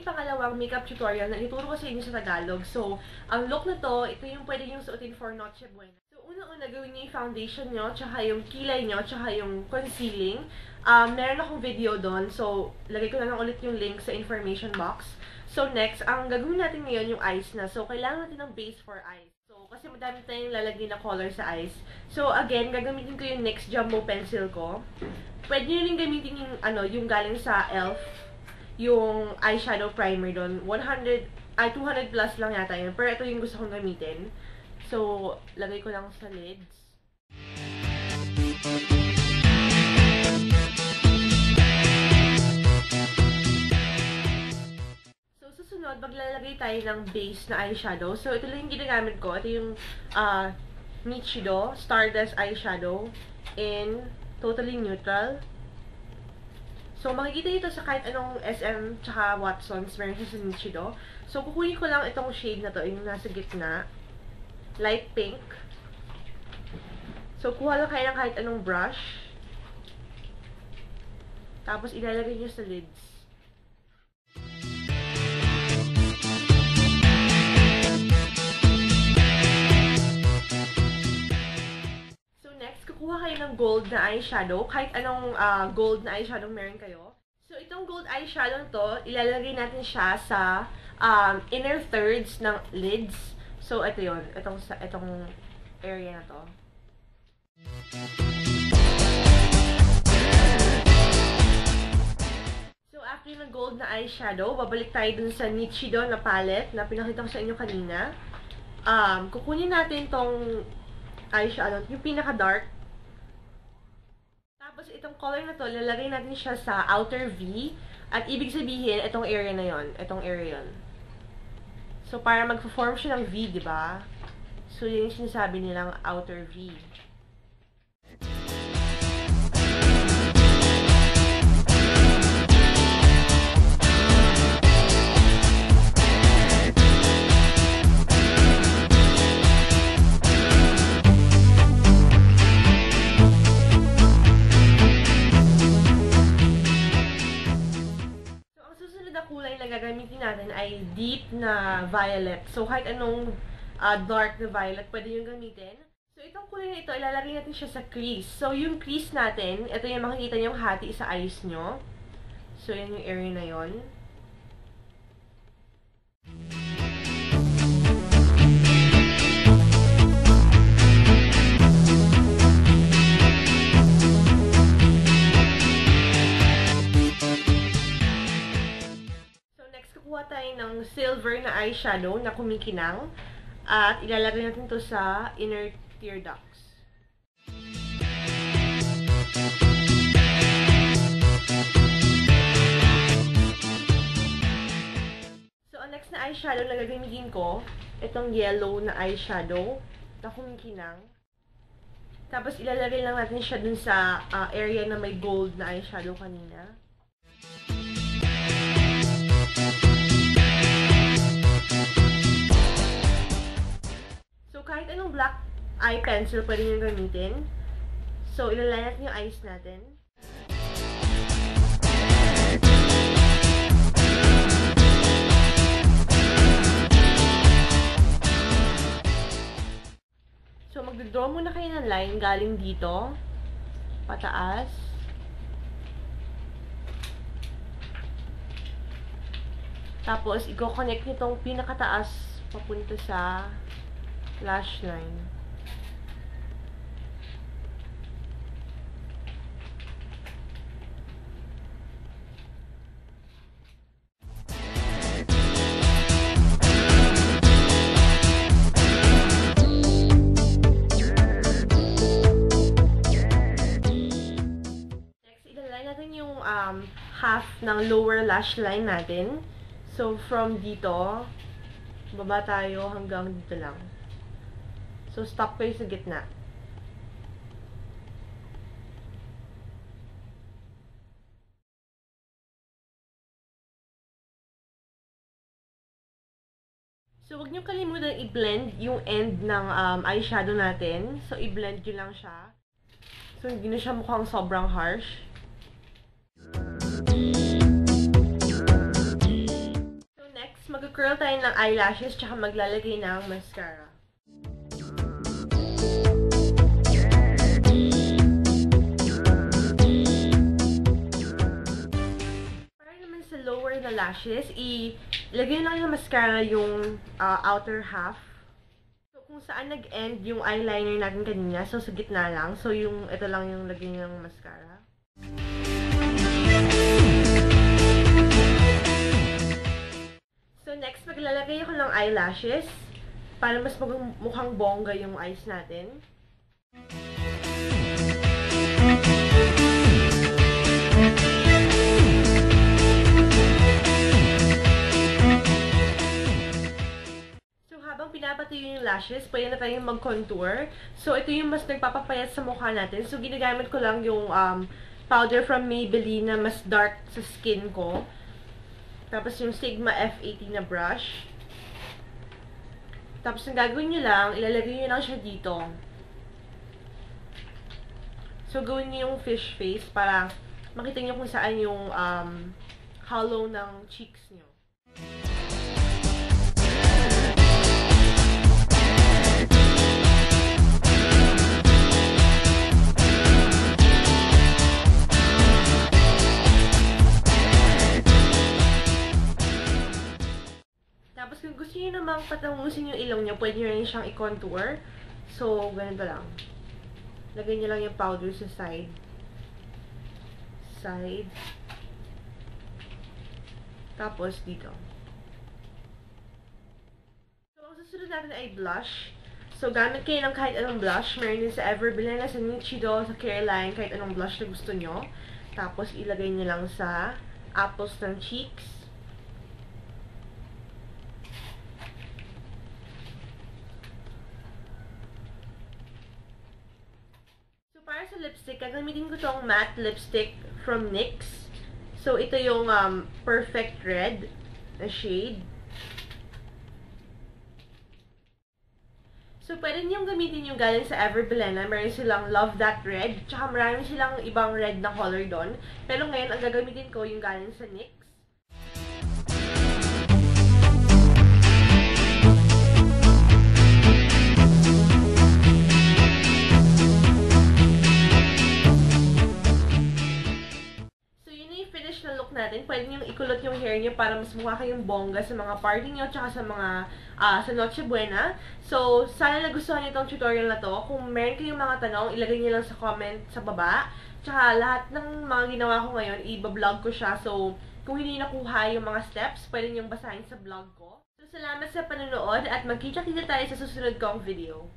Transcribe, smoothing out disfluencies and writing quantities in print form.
aking pangalawang makeup tutorial na ituturo ko sa inyo sa Tagalog. So, ang look na to, ito yung pwede yung suotin for Noche Buena. So, unang-una gawin niyo yung foundation nyo, tsaka yung kilay nyo, tsaka yung concealing. Meron akong video doon, so lagay ko na lang ulit yung link sa information box. So, next, ang gagawin natin ngayon yung eyes na. So, kailangan natin ng base for eyes. So, kasi madami tayong lalagay na color sa eyes. So, again, gagamitin ko yung NYX Jumbo Pencil ko. Pwede nyo rin gamitin yung, yung galing sa e.l.f. Yung eyeshadow primer doon. 200 plus lang yata yun. Pero ito yung gusto kong gamitin. So, lagay ko lang sa lids. So, susunod, maglalagay tayo ng base na eyeshadow. So, ito lang yung ginagamit ko. Ito yung Nichido Stardust Eyeshadow in Totally Neutral. So, makikita ito sa kahit anong SM tsaka Watsons, meron siya sa Nichido. So, kukunin ko lang itong shade na to, yung nasa gitna. Light pink. So, kuha lang kayo ng kahit anong brush. Tapos, ilalagay nyo sa lids. Kuha kayo ng gold na eyeshadow, kahit anong gold na eyeshadow meron kayo. So, itong gold eyeshadow to, ilalagay natin siya sa inner thirds ng lids. So, ito yun. Itong area na to. So, after ng gold na eyeshadow, babalik tayo dun sa Nichido na palette na pinakita ko sa inyo kanina. Kukunin natin tong eyeshadow, yung pinaka-dark. Tapos, itong color na to, lalagay natin siya sa outer V. At ibig sabihin, itong area na yon, itong area yon. So, para mag-form siya ng V, di ba? So, yun yung sinasabi nilang outer V. Gagamitin natin ay deep na violet. So, kahit anong dark na violet, pwede yung gamitin. So, itong kulay na ito, ilalagay natin siya sa crease. So, yung crease natin, ito yung makikita nyo yung hati sa eyes nyo. So, yan yung area na yon. Kuha tayo ng silver na eyeshadow na kumikinang at ilalagay natin to sa inner tear ducts. So, ang next na eyeshadow na gagamitin ko, itong yellow na eyeshadow na kumikinang. Tapos, ilalagay lang natin siya dun sa area na may gold na eyeshadow kanina. Kahit anong black eye pencil pwede nyo gamitin. So, ilalagay natin yung eyes natin. So, magdodraw muna kayo ng line galing dito, pataas. Tapos, i-connect nyo itong pinakataas papunta sa lash line. Next, ilalagay natin yung half ng lower lash line natin. So, from dito, baba tayo hanggang dito lang. So, stop kayo sa gitna. So, huwag niyo kalimutan i-blend yung end ng eyeshadow natin. So, i-blend nyo lang siya. So, hindi na siya mukhang sobrang harsh. Next, mag-curl tayo ng eyelashes tsaka maglalagay ng mascara. Para naman sa lower na lashes, ilagay lang ng mascara yung outer half. So, kung saan nag-end yung eyeliner natin kanina, so sa gitna lang. So, ito lang yung lagay ng mascara. So, next, maglalagay ako ng eyelashes para mas mukhang bongga yung eyes natin. So, habang pinapatuyo yung lashes, pwede na tayong mag-contour. So, ito yung mas nagpapapayat sa mukha natin. So, ginagamit ko lang yung powder from Maybelline na mas dark sa skin ko. Tapos yung Sigma F80 na brush. Tapos ang gagawin nyo lang, ilalagay nyo lang siya dito. So, gawin nyo yung fish face para makita nyo kung saan yung hollow ng cheeks nyo. Tapos kung gusto nyo namang patangusin yung ilong nyo, pwede nyo rin siyang i-contour. So, ganito lang. Lagay nyo lang yung powder sa side. Tapos, dito. So, ang susunod natin ay blush. So, gamit kayo ng kahit anong blush. Meron din sa Everbelena, sa Nichido, sa Careline, kahit anong blush na gusto nyo. Tapos, ilagay nyo lang sa apples ng cheeks. Para sa lipstick, gagamitin ko itong matte lipstick from NYX. So, ito yung Perfect Red na shade. So, pwede niyong gamitin yung galing sa Everbelena. Meron silang Love That Red. Tsaka marami silang ibang red na color doon. Pero ngayon, ang gagamitin ko yung galing sa NYX. Na look natin, pwede nyo ikulot yung hair nyo para mas mukha kayong bongga sa mga party nyo tsaka sa mga sa Noche Buena. So, sana nagustuhan nyo itong tutorial na to. Kung meron kayong mga tanong, ilagay nyo lang sa comment sa baba. Tsaka lahat ng mga ginawa ko ngayon, i-vlog ko siya. So, kung hindi nakuha yung mga steps, pwede nyo basahin sa vlog ko. So, salamat sa panonood at magkita-kita tayo sa susunod kong video.